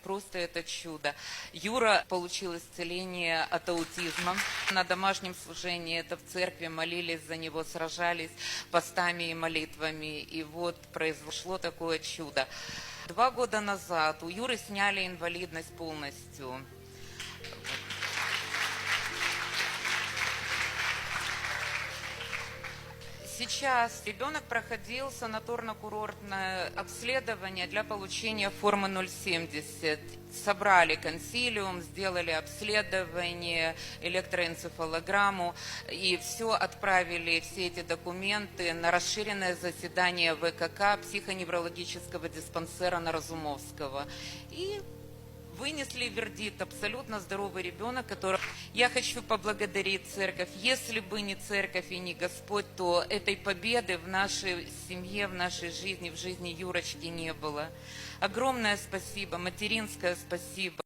Просто это чудо. Юра получил исцеление от аутизма. На домашнем служении, это в церкви, молились за него, сражались постами и молитвами. И вот произошло такое чудо. 2 года назад у Юры сняли инвалидность полностью. Сейчас ребенок проходил санаторно-курортное обследование для получения формы 070. Собрали консилиум, сделали обследование, электроэнцефалограмму и все отправили, все эти документы на расширенное заседание ВКК психоневрологического диспансера на Разумовского. И вынесли вердикт: абсолютно здоровый ребенок, который... Я хочу поблагодарить церковь. Если бы не церковь и не Господь, то этой победы в нашей семье, в нашей жизни, в жизни Юрочки не было. Огромное спасибо, материнское спасибо.